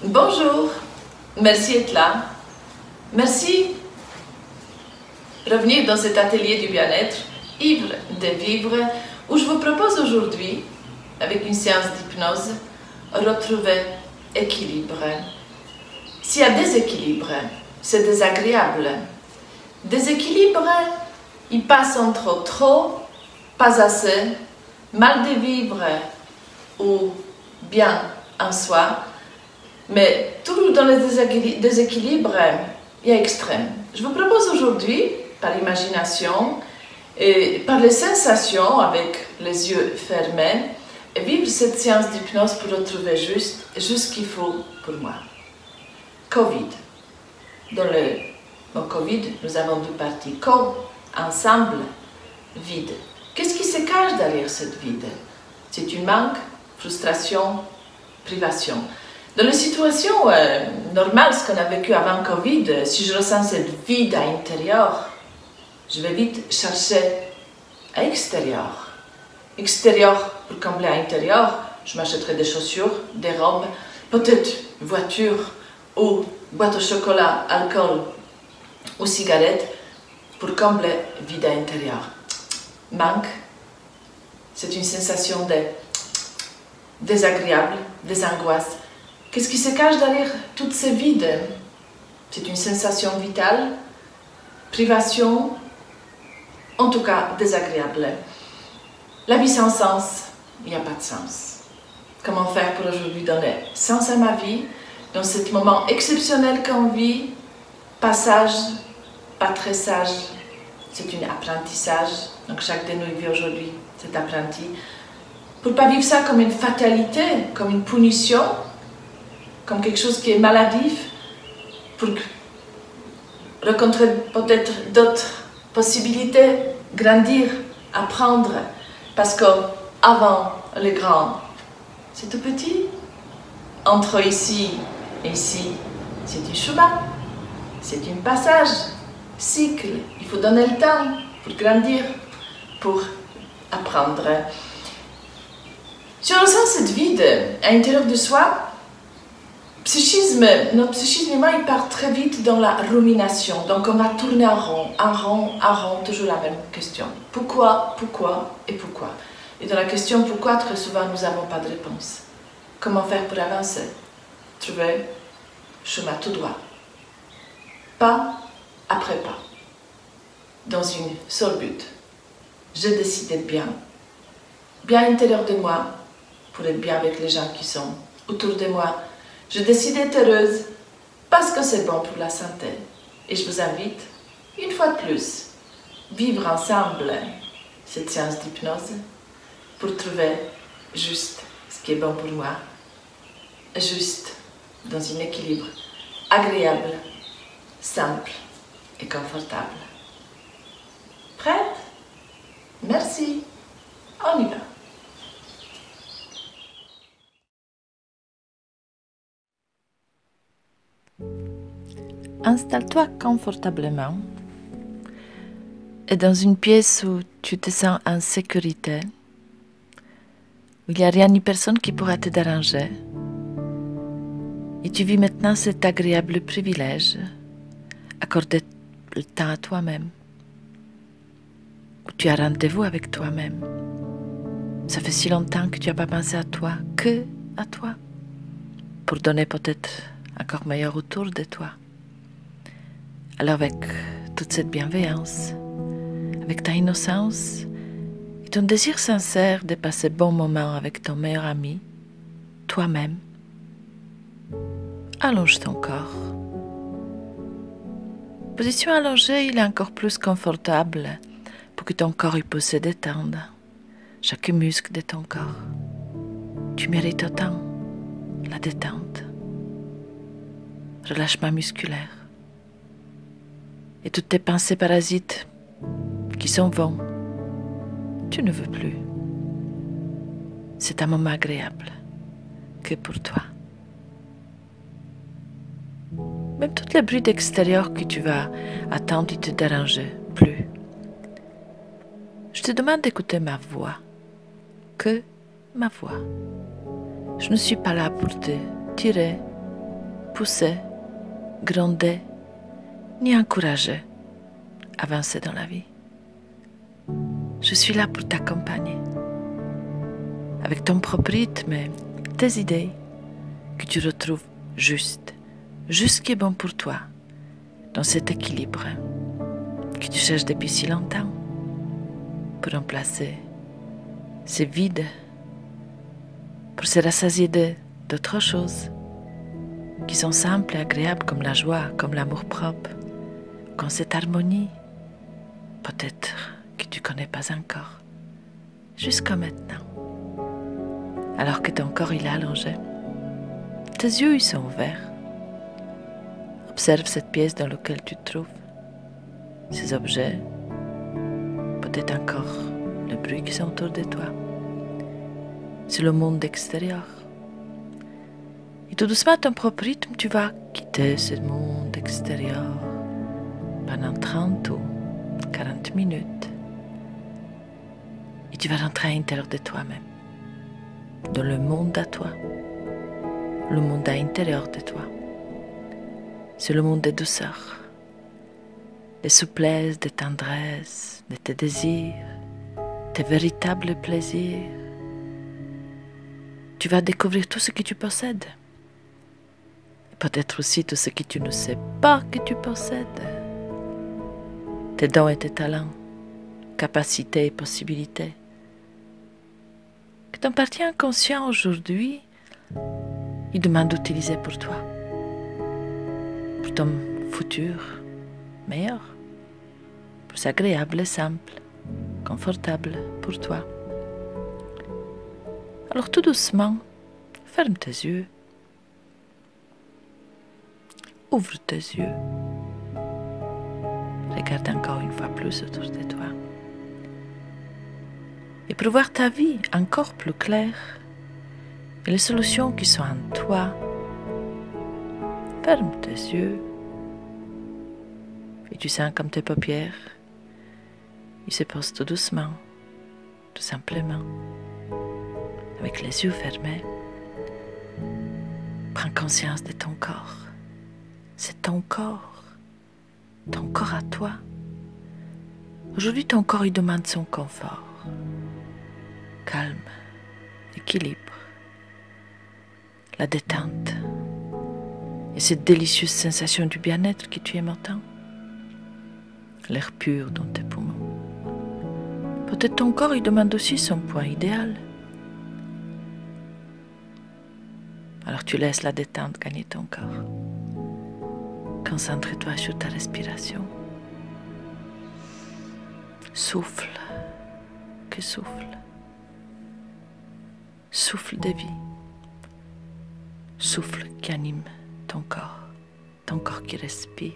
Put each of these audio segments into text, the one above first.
Bonjour, merci d'être là. Merci de revenir dans cet atelier du bien-être, ivre de vivre, où je vous propose aujourd'hui, avec une séance d'hypnose, retrouver équilibre. S'il y a déséquilibre, c'est désagréable. Déséquilibre, il passe entre trop, pas assez, mal de vivre ou bien en soi. Mais toujours dans les déséquilibres, il y a extrême. Je vous propose aujourd'hui, par l'imagination et par les sensations avec les yeux fermés, vivre cette séance d'hypnose pour retrouver juste ce qu'il faut pour moi. Covid. Dans le mot Covid, nous avons deux parties. Co, ensemble, vide. Qu'est-ce qui se cache derrière cette vide? C'est une manque, frustration, privation. Dans les situations normales, ce qu'on a vécu avant Covid, si je ressens cette vide à l'intérieur, je vais vite chercher à l'extérieur. Extérieur pour combler à l'intérieur, je m'achèterai des chaussures, des robes, peut-être une voiture ou boîte au chocolat, alcool ou cigarettes pour combler vide à l'intérieur. Manque, c'est une sensation de désagréable, des angoisses. Qu'est-ce qui se cache derrière toutes ces vides? C'est une sensation vitale, privation, en tout cas désagréable. La vie sans sens, il n'y a pas de sens. Comment faire pour aujourd'hui donner sens à ma vie, dans ce moment exceptionnel qu'on vit, passage, pas très sage, c'est un apprentissage, donc chaque de nous vit aujourd'hui cet apprenti, pour ne pas vivre ça comme une fatalité, comme une punition, comme quelque chose qui est maladif, pour rencontrer peut-être d'autres possibilités, grandir, apprendre, parce qu'avant le grand, c'est tout petit. Entre ici et ici, c'est un chemin, c'est un passage, cycle. Il faut donner le temps pour grandir, pour apprendre. Si on ressent cette vide à l'intérieur de soi, notre psychisme humain, il part très vite dans la rumination. Donc on va tourner en rond, toujours la même question. Pourquoi, pourquoi et pourquoi? Et dans la question pourquoi, très souvent, nous n'avons pas de réponse. Comment faire pour avancer? Trouver chemin tout droit. Pas après pas. Dans une seule but. Je décide d'être bien. Bien à l'intérieur de moi, pour être bien avec les gens qui sont autour de moi. Je décide d'être heureuse parce que c'est bon pour la santé. Et je vous invite, une fois de plus, vivre ensemble cette séance d'hypnose pour trouver juste ce qui est bon pour moi, juste dans un équilibre agréable, simple et confortable. Prête? Merci. On y va. Installe-toi confortablement et dans une pièce où tu te sens en sécurité, où il n'y a rien ni personne qui pourra te déranger. Et tu vis maintenant cet agréable privilège, accorder le temps à toi-même, où tu as rendez-vous avec toi-même. Ça fait si longtemps que tu n'as pas pensé à toi, que à toi, pour donner peut-être encore meilleur autour de toi. Alors avec toute cette bienveillance, avec ta innocence et ton désir sincère de passer bon moment avec ton meilleur ami, toi-même, allonge ton corps. Position allongée, il est encore plus confortable pour que ton corps puisse se détendre, chaque muscle de ton corps. Tu mérites autant la détente, relâchement musculaire. Et toutes tes pensées parasites qui s'en vont, tu ne veux plus. C'est un moment agréable que pour toi. Même tous les bruits d'extérieur que tu vas attendre et te déranger, plus. Je te demande d'écouter ma voix, que ma voix. Je ne suis pas là pour te tirer pousser, gronder, ni encourager à avancer dans la vie. Je suis là pour t'accompagner, avec ton propre rythme et tes idées, que tu retrouves juste ce qui est bon pour toi, dans cet équilibre que tu cherches depuis si longtemps, pour remplacer ces vides, pour se rassasier d'autres choses qui sont simples et agréables, comme la joie, comme l'amour-propre, comme cette harmonie, peut-être que tu ne connais pas encore, jusqu'à maintenant. Alors que ton corps il est allongé, tes yeux ils sont ouverts. Observe cette pièce dans laquelle tu te trouves, ces objets, peut-être encore le bruit qui sont autour de toi. C'est le monde extérieur. Et tout doucement, à ton propre rythme, tu vas quitter ce monde extérieur pendant 30 ou 40 minutes. Et tu vas rentrer à l'intérieur de toi-même, dans le monde à toi, le monde à l'intérieur de toi. C'est le monde des douceurs, des souplesses, des tendresses, de tes désirs, tes véritables plaisirs. Tu vas découvrir tout ce que tu possèdes. Peut-être aussi tout ce que tu ne sais pas que tu possèdes. Tes dons et tes talents, capacités et possibilités. Que ton parti inconscient aujourd'hui, il demande d'utiliser pour toi. Pour ton futur meilleur. Plus agréable et simple, confortable pour toi. Alors tout doucement, ferme tes yeux. Ouvre tes yeux. Regarde encore une fois plus autour de toi. Et pour voir ta vie encore plus claire et les solutions qui sont en toi, ferme tes yeux. Et tu sens comme tes paupières, ils se posent tout doucement, tout simplement, avec les yeux fermés. Prends conscience de ton corps. C'est ton corps à toi. Aujourd'hui, ton corps, il demande son confort. Calme, équilibre, la détente et cette délicieuse sensation du bien-être que tu aimes tant. L'air pur dans tes poumons. Peut-être ton corps, il demande aussi son point idéal. Alors tu laisses la détente gagner ton corps. Concentre-toi sur ta respiration. Souffle, que souffle. Souffle de vie. Souffle qui anime ton corps qui respire.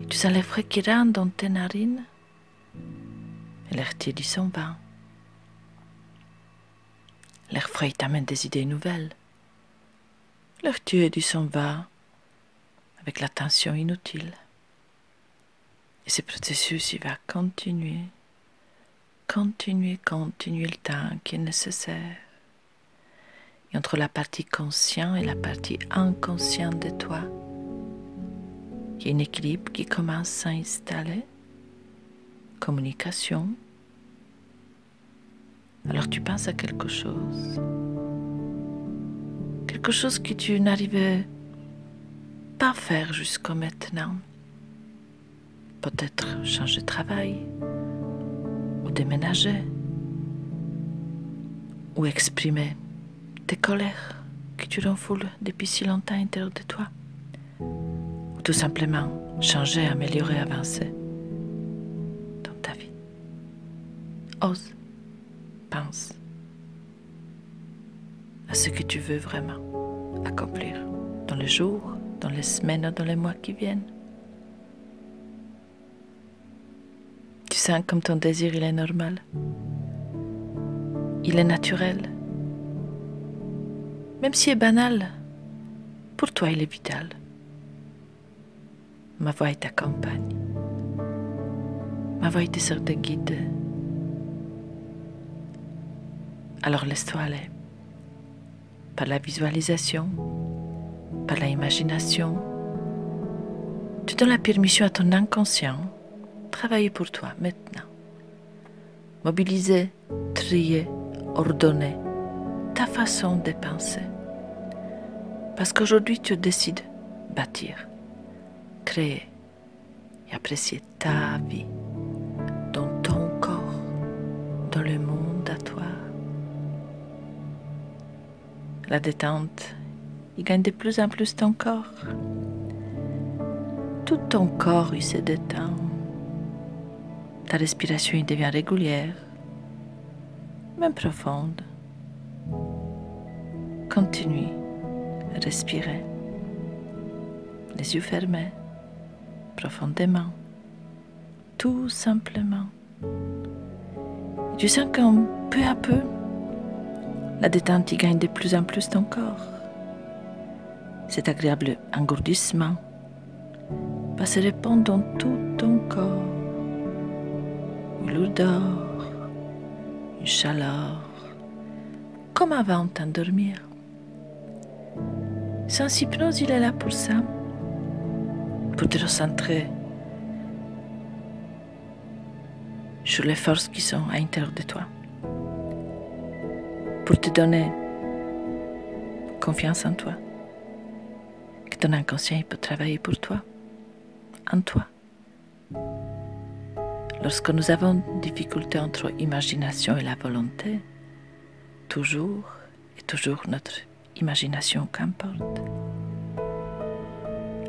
Et tu sens l'air frais qui rentre dans tes narines et l'air tiède s'en va. L'air frais t'amène des idées nouvelles. L'air tiède s'en va avec la tension inutile. Et ce processus, il va continuer le temps qui est nécessaire. Et entre la partie consciente et la partie inconsciente de toi, il y a un équilibre qui commence à s'installer. Communication. Alors tu penses à quelque chose que tu n'arrivais pas à faire jusqu'à maintenant. Peut-être changer de travail, ou déménager, ou exprimer tes colères que tu refoules depuis si longtemps à l'intérieur de toi, ou tout simplement changer, améliorer, avancer dans ta vie. Ose, pense à ce que tu veux vraiment accomplir dans les jours, dans les semaines ou dans les mois qui viennent. Tu sens comme ton désir, il est normal. Il est naturel. Même s'il est banal, pour toi, il est vital. Ma voix t'accompagne. Ma voix te sert de guide. Alors laisse-toi aller par la visualisation par l'imagination, tu donnes la permission à ton inconscient de travailler pour toi maintenant. Mobiliser, trier, ordonner ta façon de penser. Parce qu'aujourd'hui, tu décides bâtir, créer et apprécier ta vie dans ton corps, dans le monde à toi. La détente, il gagne de plus en plus ton corps. Tout ton corps, il se détend. Ta respiration, il devient régulière, même profonde. Continue à respirer, les yeux fermés, profondément, tout simplement. Et tu sens comme peu à peu, la détente y gagne de plus en plus ton corps. Cet agréable engourdissement va se répandre dans tout ton corps. Une lourdeur, une chaleur, comme avant de t'endormir. Sans hypnose, il est là pour ça, pour te recentrer sur les forces qui sont à l'intérieur de toi, pour te donner confiance en toi, que ton inconscient peut travailler pour toi, en toi. Lorsque nous avons une difficulté entre imagination et la volonté, toujours et toujours notre imagination qu'importe.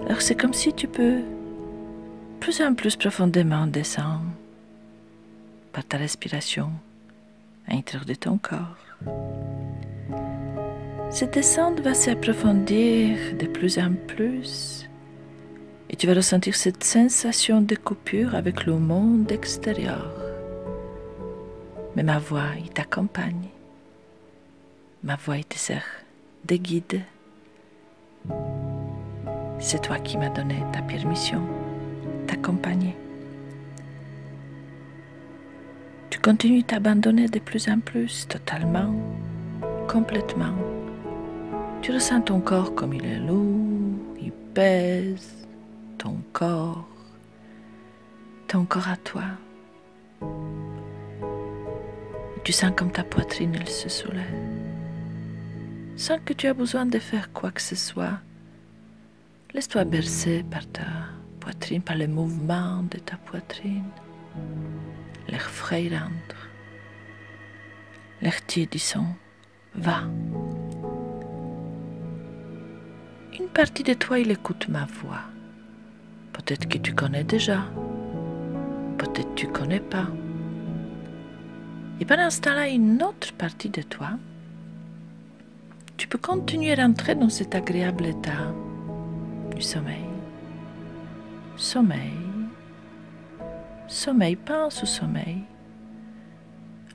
Alors c'est comme si tu peux plus en plus profondément descendre par ta respiration à l'intérieur de ton corps. Cette descente va s'approfondir de plus en plus et tu vas ressentir cette sensation de coupure avec le monde extérieur. Mais ma voix, il t'accompagne. Ma voix, il te sert de guide. C'est toi qui m'as donné ta permission d'accompagner. Tu continues t'abandonner de plus en plus, totalement, complètement. Tu ressens ton corps comme il est lourd, il pèse, ton corps à toi. Et tu sens comme ta poitrine, elle se soulève, sans que tu aies besoin de faire quoi que ce soit. Laisse-toi bercer par ta poitrine, par le mouvement de ta poitrine, l'air frais rentre, l'air tiède, disons, va. Une partie de toi, il écoute ma voix. Peut-être que tu connais déjà, peut-être que tu ne connais pas. Et pendant ce temps-là, une autre partie de toi, tu peux continuer à entrer dans cet agréable état du sommeil. Sommeil, sommeil, pense au sommeil.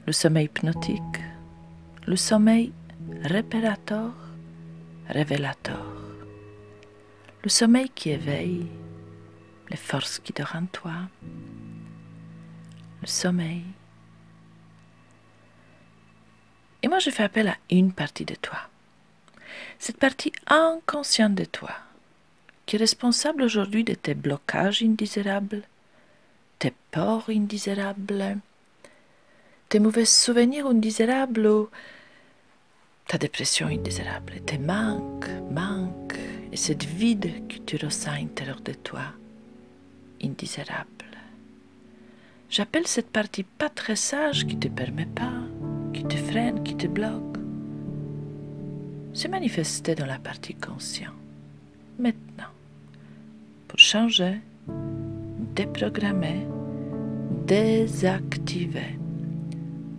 Le sommeil hypnotique, le sommeil réparateur, révélateur. Le sommeil qui éveille les forces qui dorment en toi. Le sommeil. Et moi, je fais appel à une partie de toi. Cette partie inconsciente de toi, qui est responsable aujourd'hui de tes blocages indésirables, tes peurs indésirables, tes mauvais souvenirs indésirables, ou ta dépression indésirable, tes manques, et cette vide que tu ressens à l'intérieur de toi, indésirable. J'appelle cette partie pas très sage qui ne te permet pas, qui te freine, qui te bloque, se manifester dans la partie consciente. Maintenant, pour changer, déprogrammer, désactiver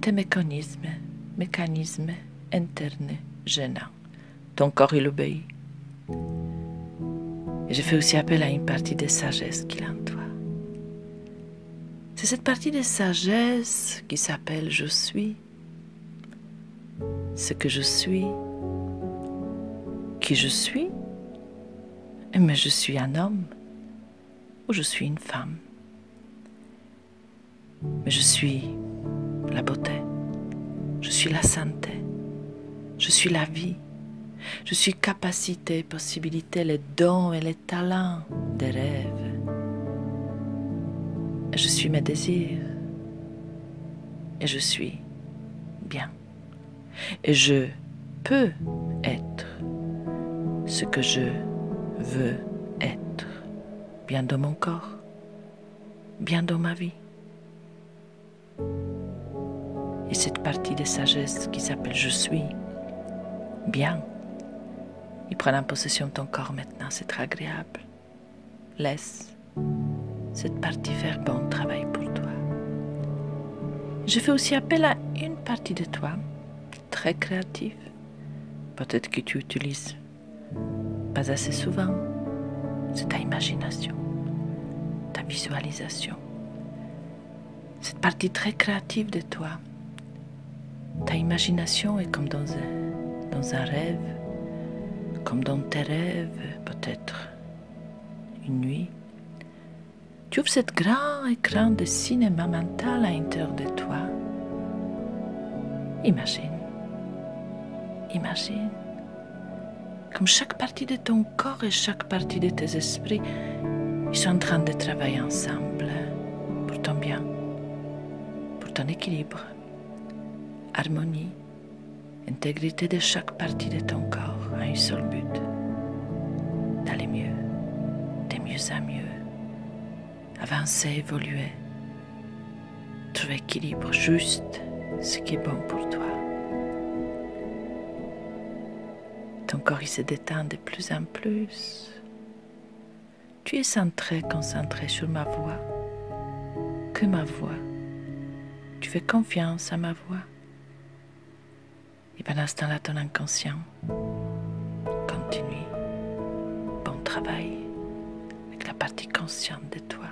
tes mécanismes internes gênants. Ton corps, il obéit. Et je fais aussi appel à une partie de sagesse qu'il a en toi. C'est cette partie de sagesse qui s'appelle « Je suis ». Ce que je suis, qui je suis, mais je suis un homme ou je suis une femme. Mais je suis la beauté, je suis la santé, je suis la vie, Je suis capacité, possibilité, les dons et les talents des rêves. Je suis mes désirs. Et je suis bien. Et je peux être ce que je veux être. Bien dans mon corps, bien dans ma vie. Et cette partie de sagesse qui s'appelle je suis bien, il prend en possession de ton corps maintenant, c'est très agréable. Laisse cette partie faire bon travail pour toi. Je fais aussi appel à une partie de toi, très créative. Peut-être que tu utilises pas assez souvent. C'est ta imagination, ta visualisation. Cette partie très créative de toi. Ta imagination est comme dans un rêve, comme dans tes rêves, peut-être une nuit. Tu ouvres cet grand écran de cinéma mental à l'intérieur de toi. Imagine, imagine, comme chaque partie de ton corps et chaque partie de tes esprits, ils sont en train de travailler ensemble pour ton bien, pour ton équilibre, harmonie, intégrité de chaque partie de ton corps à un seul but, d'aller mieux, de mieux en mieux, avancer, évoluer, trouver équilibre juste, ce qui est bon pour toi. Ton corps il se détend de plus en plus. Tu es centré, concentré sur ma voix, que ma voix. Tu fais confiance à ma voix. Et pendant ce temps-là, ton inconscient continue. Bon travail avec la partie consciente de toi.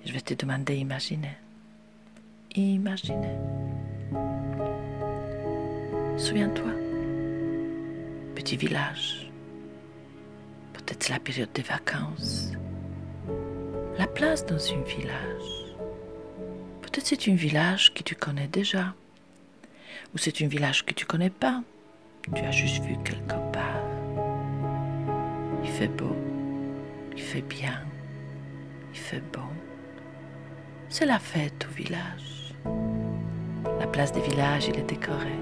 Et je vais te demander d'imaginer. Imaginer. Souviens-toi. Petit village. Peut-être la période des vacances. La place dans un village. Peut-être c'est un village que tu connais déjà. Ou c'est un village que tu ne connais pas. Tu as juste vu quelque part. Il fait beau. Il fait bien. Il fait bon. C'est la fête au village. La place des villages, il est décorée.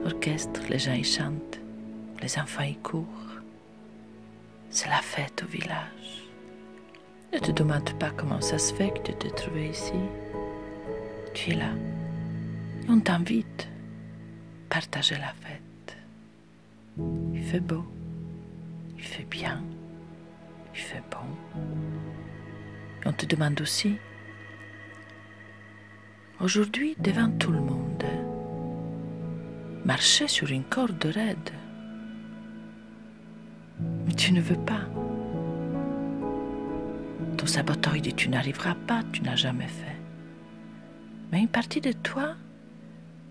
Orchestre, les gens y chantent. Les enfants y courent. C'est la fête au village. Ne te demande pas comment ça se fait que tu t'es trouvé ici. Tu es là. Et on t'invite à partager la fête. Il fait beau. Il fait bien. Il fait bon. Et on te demande aussi, aujourd'hui, devant tout le monde, marcher sur une corde raide. Mais tu ne veux pas. Ton saboteur dit tu n'arriveras pas, tu n'as jamais fait. Mais une partie de toi,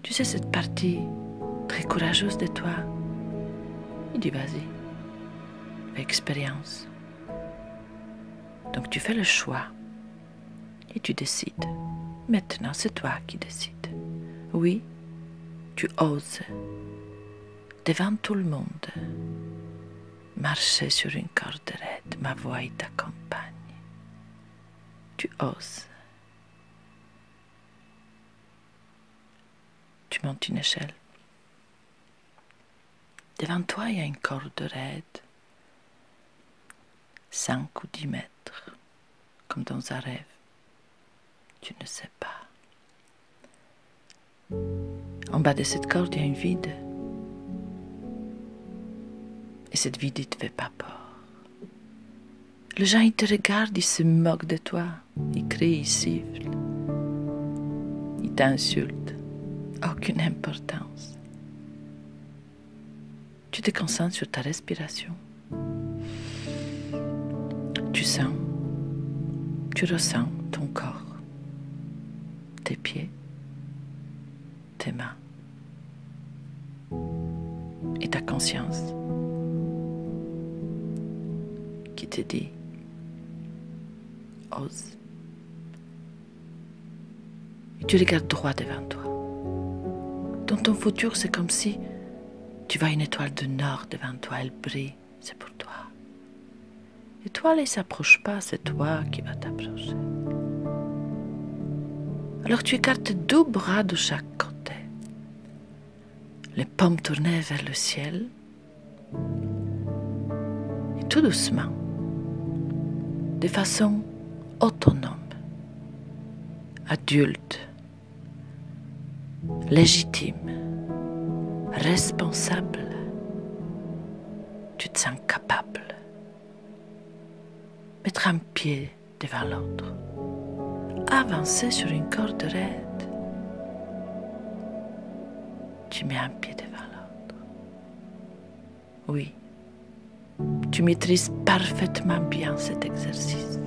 tu sais cette partie très courageuse de toi, il dit vas-y, fais expérience. Donc tu fais le choix et tu décides. Maintenant, c'est toi qui décides. Oui, tu oses, devant tout le monde, marcher sur une corde raide. Ma voix t'accompagne. Tu oses. Tu montes une échelle. Devant toi, il y a une corde raide, 5 ou 10 mètres, comme dans un rêve. Tu ne sais pas. En bas de cette corde, il y a une vide. Et cette vide, il ne te fait pas peur. Les gens, ils te regardent, ils se moquent de toi. Ils crient, ils sifflent. Ils t'insultent. Aucune importance. Tu te concentres sur ta respiration. Tu sens, tu ressens ton corps, tes pieds, tes mains et ta conscience qui te dit ose. Et tu regardes droit devant toi. Dans ton futur, c'est comme si Tu vois une étoile du nord devant toi, elle brille, c'est pour toi. L'étoile, elle ne s'approche pas, c'est toi qui vas t'approcher. Alors tu écartes 2 bras de chaque côté, les paumes tournées vers le ciel, et tout doucement, de façon autonome, adulte, légitime, responsable, tu te sens capable. Mettre un pied devant l'autre, avancer sur une corde raide. Tu mets un pied devant l'autre. Oui, tu maîtrises parfaitement bien cet exercice.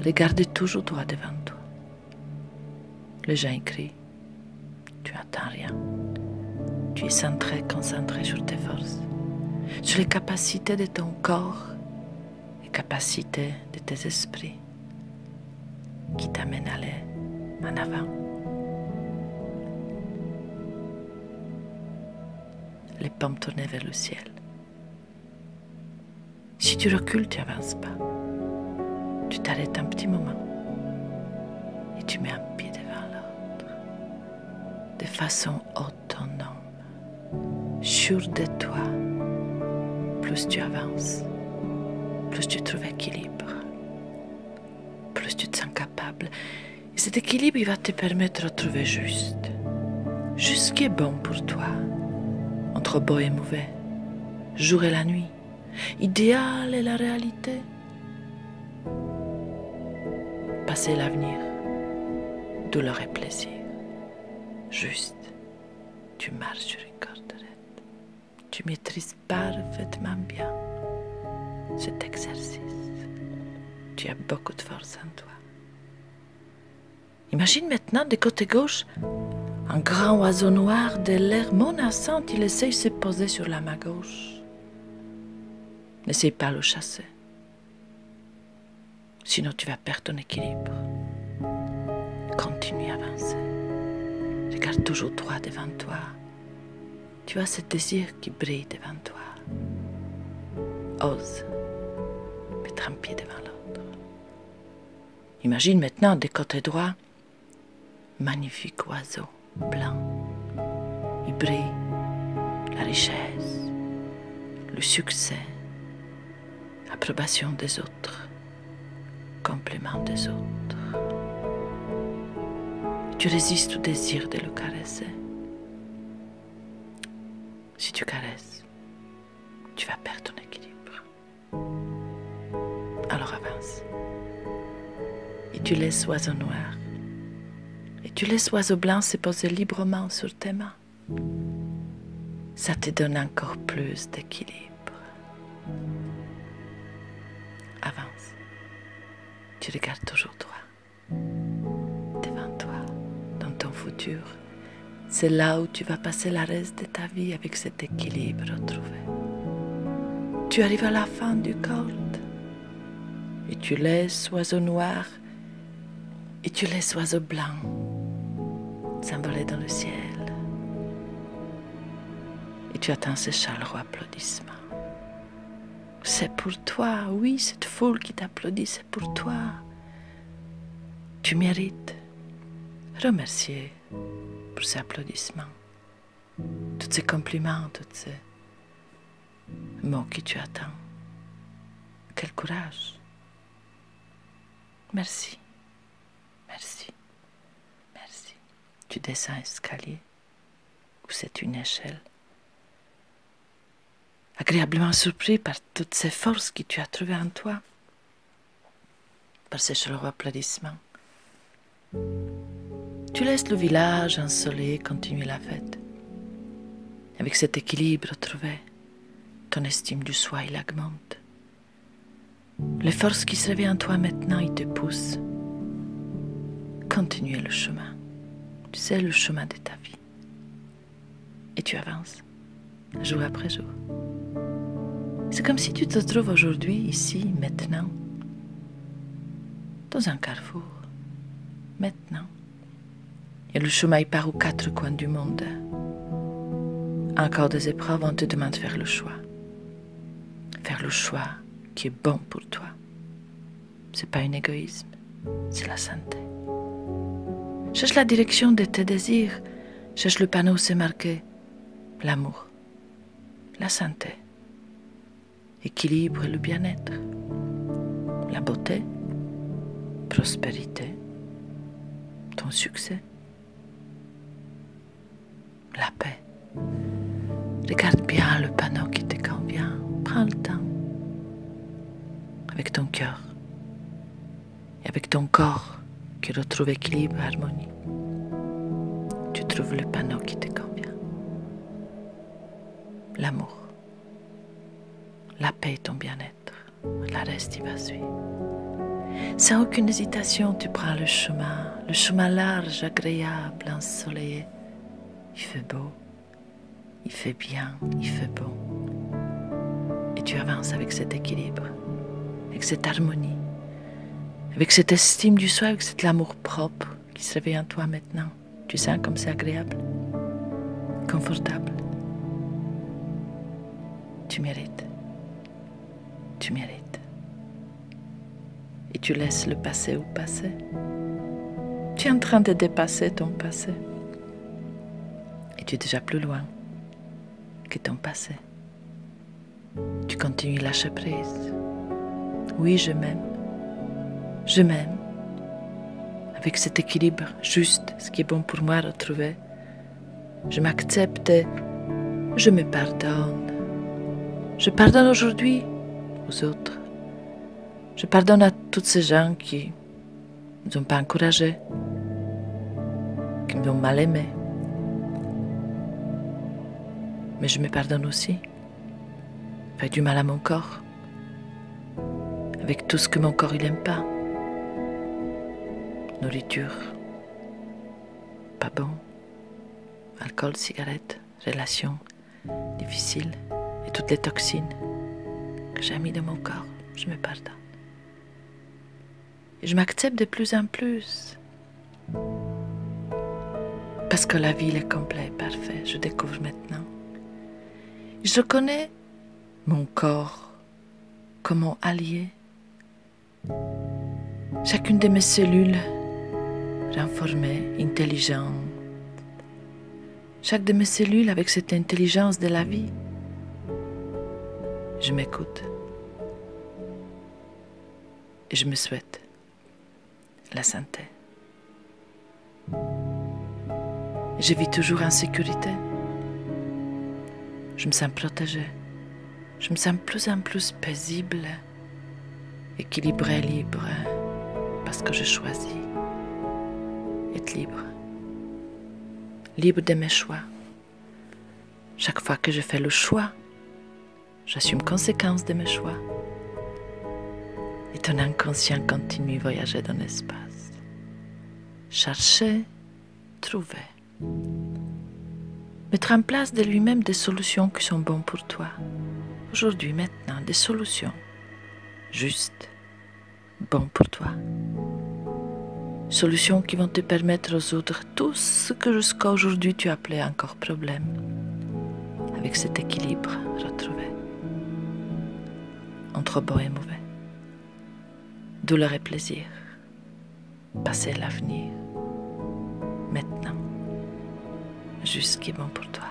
Regarde toujours droit devant toi. Les gens écrient, tu n'attends rien. Tu es centré, concentré sur tes forces, sur les capacités de ton corps, les capacités de tes esprits qui t'amènent à aller en avant. Les paumes tournées vers le ciel. Si tu recules, tu n'avances pas. Tu t'arrêtes un petit moment et tu mets un pied devant l'autre de façon autonome, sûr de toi. Plus tu avances, plus tu trouves équilibre, plus tu te sens capable. Et cet équilibre, il va te permettre de trouver juste ce qui est bon pour toi, entre beau et mauvais, jour et la nuit, idéal et la réalité. Passer l'avenir, douleur et plaisir. Juste, tu marches sur une corde raide. Tu maîtrises parfaitement bien cet exercice. Tu as beaucoup de force en toi. Imagine maintenant de côté gauche un grand oiseau noir de l'air menaçant. Il essaye de se poser sur la main gauche. N'essaye pas de le chasser. Sinon tu vas perdre ton équilibre. Continue à avancer. Regarde toujours droit devant toi. Tu as ce désir qui brille devant toi. Ose mettre un pied devant l'autre. Imagine maintenant de côté droit, magnifique oiseau blanc. Il brille, la richesse, le succès, l'approbation des autres, complément des autres. Tu résistes au désir de le caresser. Si tu caresses, tu vas perdre ton équilibre. Alors avance. Et tu laisses l'oiseau noir. Et tu laisses l'oiseau blanc se poser librement sur tes mains. Ça te donne encore plus d'équilibre. Avance. Tu regardes toujours droit. Devant toi, dans ton futur. C'est là où tu vas passer le reste de ta vie avec cet équilibre retrouvé. Tu arrives à la fin du corde et tu laisses l'oiseau noir et tu laisses l'oiseau blanc s'envoler dans le ciel. Et tu attends ce chaleureux applaudissement. C'est pour toi, oui, cette foule qui t'applaudit, c'est pour toi. Tu mérites remercier pour ces applaudissements, tous ces compliments, tous ces mots que tu attends. Quel courage. Merci, merci, merci. Tu descends l'escalier, ou c'est une échelle. Agréablement surpris par toutes ces forces que tu as trouvées en toi, par ces chaleureux applaudissements. Tu laisses le village ensoleillé continuer la fête. Avec cet équilibre trouvé, ton estime du soi, il augmente. Les forces qui se réveillent en toi maintenant, ils te poussent. Continue le chemin. Tu sais, le chemin de ta vie. Et tu avances, jour après jour. C'est comme si tu te trouves aujourd'hui, ici, maintenant, dans un carrefour. Maintenant. Et le chemin part aux 4 coins du monde. encore des épreuves, on te demande de faire le choix. Faire le choix qui est bon pour toi. C'est pas un égoïsme, c'est la santé. Cherche la direction de tes désirs. Cherche le panneau où c'est marqué l'amour, la santé, équilibre et le bien-être, la beauté, prospérité, ton succès, la paix. Regarde bien le panneau qui te convient. Prends le temps. Avec ton cœur et avec ton corps qui retrouve équilibre et harmonie. Tu trouves le panneau qui te convient. L'amour, la paix et ton bien-être. Le reste, il va suivre. Sans aucune hésitation, tu prends le chemin large, agréable, ensoleillé. Il fait beau, il fait bien, il fait bon. Et tu avances avec cet équilibre, avec cette harmonie, avec cette estime du soi, avec cet amour propre qui se réveille en toi maintenant. Tu sens comme c'est agréable, confortable. Tu mérites. Tu mérites. Et tu laisses le passé au passé. Tu es en train de dépasser ton passé. Et tu es déjà plus loin que ton passé. Tu continues à lâcher prise. Oui, je m'aime. Je m'aime. Avec cet équilibre juste, ce qui est bon pour moi à retrouver. Je m'accepte et je me pardonne. Je pardonne aujourd'hui aux autres. Je pardonne à tous ces gens qui ne nous ont pas encouragés, qui m'ont mal aimé. Mais je me pardonne aussi. Avec du mal à mon corps. Avec tout ce que mon corps il n'aime pas. Nourriture, pas bon. Alcool, cigarette, relations difficiles. Et toutes les toxines que j'ai mis dans mon corps, je me pardonne. Et je m'accepte de plus en plus. Parce que la vie est complète, parfaite, je découvre maintenant. Je connais mon corps comme mon allié. Chacune de mes cellules renformée, intelligente. Chaque de mes cellules avec cette intelligence de la vie. Je m'écoute et je me souhaite la santé. Je vis toujours en sécurité. Je me sens protégée. Je me sens de plus en plus paisible, équilibrée, libre, parce que je choisis être libre. Libre de mes choix. Chaque fois que je fais le choix, j'assume conséquence de mes choix. Et ton inconscient continue à voyager dans l'espace. Chercher, trouver. Mettre en place de lui-même des solutions qui sont bonnes pour toi. Aujourd'hui, maintenant, des solutions justes, bonnes pour toi. Solutions qui vont te permettre aux autres tout ce que jusqu'à aujourd'hui tu appelais encore problème. Avec cet équilibre retrouvé. Entre beau et mauvais. Douleur et plaisir. Passé et l'avenir. Maintenant. Juste ce qui est bon pour toi.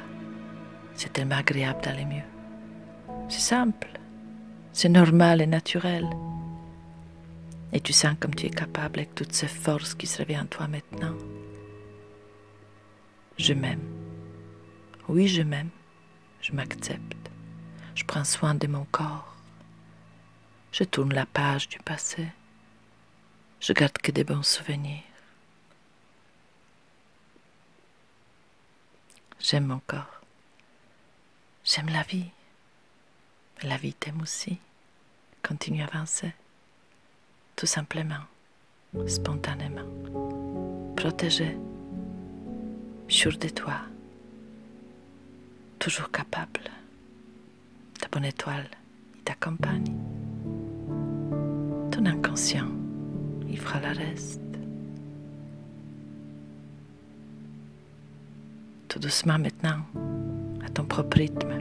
C'est tellement agréable d'aller mieux. C'est simple. C'est normal et naturel. Et tu sens comme tu es capable avec toutes ces forces qui se réveillent en toi maintenant. Je m'aime. Oui, je m'aime. Je m'accepte. Je prends soin de mon corps. Je tourne la page du passé. Je garde que des bons souvenirs. J'aime mon corps. J'aime la vie. La vie t'aime aussi. Continue à avancer. Tout simplement, spontanément. Protégé. Sûr de toi. Toujours capable. Ta bonne étoile, il t'accompagne. Ton inconscient, il fera le reste. Tout doucement maintenant, à ton propre rythme,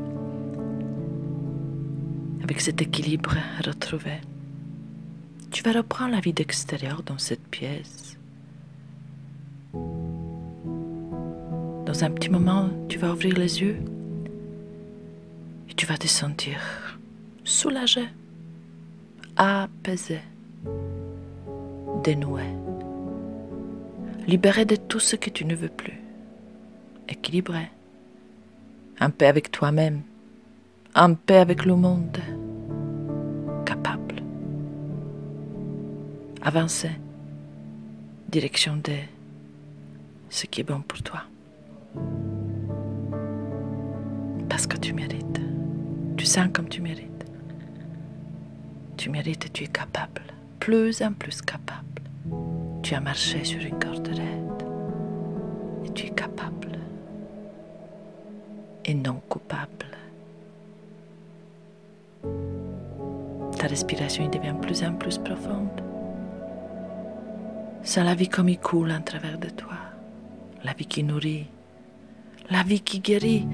avec cet équilibre retrouvé. Tu vas reprendre la vie d'extérieur dans cette pièce. Dans un petit moment, tu vas ouvrir les yeux et tu vas te sentir soulagé, apaisé, dénoué, libéré de tout ce que tu ne veux plus, équilibré, en paix avec toi-même, en paix avec le monde, capable, avancer, direction de ce qui est bon pour toi. Parce que tu mérites, tu sens comme tu mérites. Tu mérites et tu es capable, plus en plus capable. Tu as marché sur une corde raide et tu es capable et non coupable. Ta respiration devient plus en plus profonde. C'est la vie comme il coule en travers de toi, la vie qui nourrit, la vie qui guérit,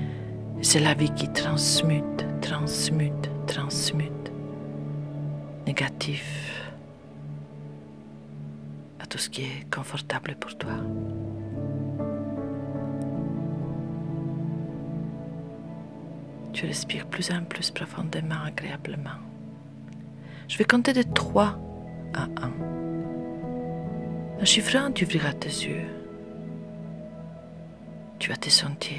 c'est la vie qui transmute, transmute, transmute. Négatif à tout ce qui est confortable pour toi. Tu respires plus en plus profondément, agréablement. Je vais compter de 3 à 1. En chiffrant, tu ouvriras tes yeux. Tu vas te sentir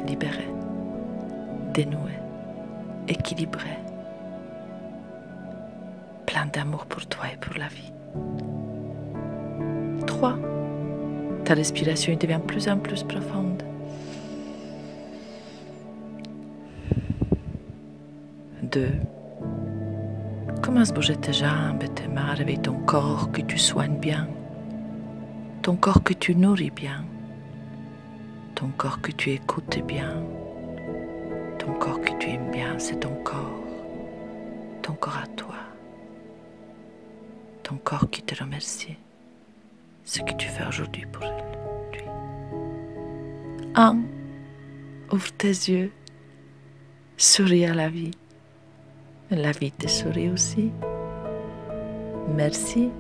libéré, dénoué, équilibré, plein d'amour pour toi et pour la vie. 3. Ta respiration devient plus en plus profonde. 2. Commence à bouger tes jambes et tes mains, réveille ton corps que tu soignes bien, ton corps que tu nourris bien, ton corps que tu écoutes bien, ton corps que tu aimes bien, c'est ton corps à toi, ton corps qui te remercie, ce que tu fais aujourd'hui pour lui. 1. Ouvre tes yeux, souris à la vie te sourit aussi. Merci.